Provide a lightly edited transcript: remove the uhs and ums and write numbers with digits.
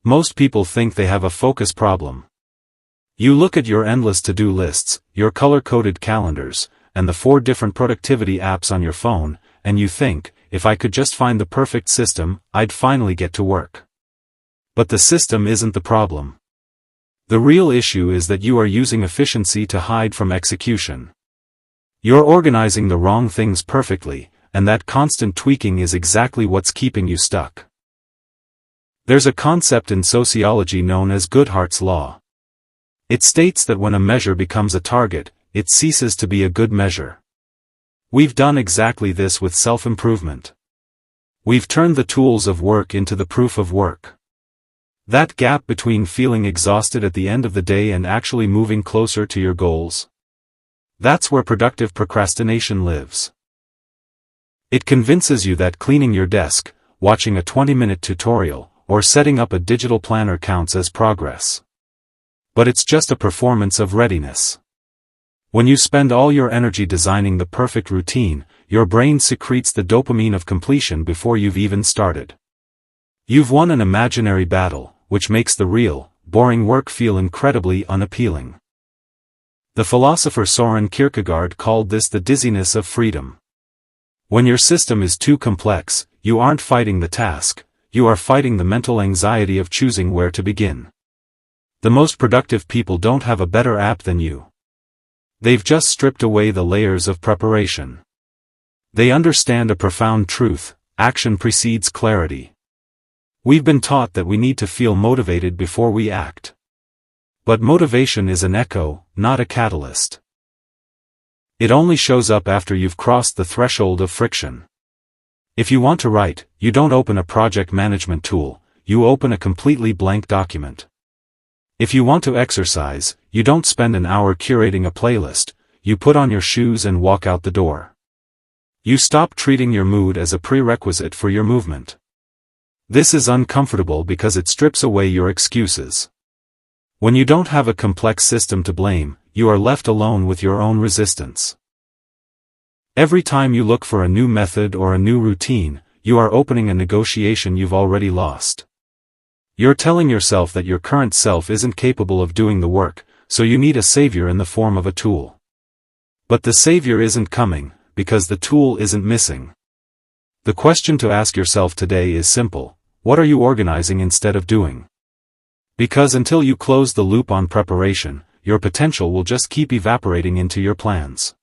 Most people think they have a focus problem. You look at your endless to-do lists, your color-coded calendars, and the 4 different productivity apps on your phone, and you think, if I could just find the perfect system, I'd finally get to work. But the system isn't the problem. The real issue is that you are using efficiency to hide from execution. You're organizing the wrong things perfectly, and that constant tweaking is exactly what's keeping you stuck. There's a concept in sociology known as Goodhart's law. It states that when a measure becomes a target, it ceases to be a good measure. We've done exactly this with self-improvement. We've turned the tools of work into the proof of work. That gap between feeling exhausted at the end of the day and actually moving closer to your goals. That's where productive procrastination lives. It convinces you that cleaning your desk, watching a 20-minute tutorial, or setting up a digital planner counts as progress. But it's just a performance of readiness. When you spend all your energy designing the perfect routine, your brain secretes the dopamine of completion before you've even started. You've won an imaginary battle, which makes the real, boring work feel incredibly unappealing. The philosopher Soren Kierkegaard called this the dizziness of freedom. When your system is too complex, you aren't fighting the task, you are fighting the mental anxiety of choosing where to begin. The most productive people don't have a better app than you. They've just stripped away the layers of preparation. They understand a profound truth: action precedes clarity. We've been taught that we need to feel motivated before we act. But motivation is an echo, not a catalyst. It only shows up after you've crossed the threshold of friction. If you want to write, you don't open a project management tool, you open a completely blank document. If you want to exercise, you don't spend an hour curating a playlist, you put on your shoes and walk out the door. You stop treating your mood as a prerequisite for your movement. This is uncomfortable because it strips away your excuses. When you don't have a complex system to blame, you are left alone with your own resistance. Every time you look for a new method or a new routine, you are opening a negotiation you've already lost. You're telling yourself that your current self isn't capable of doing the work, so you need a savior in the form of a tool. But the savior isn't coming, because the tool isn't missing. The question to ask yourself today is simple: what are you organizing instead of doing? Because until you close the loop on preparation, your potential will just keep evaporating into your plans.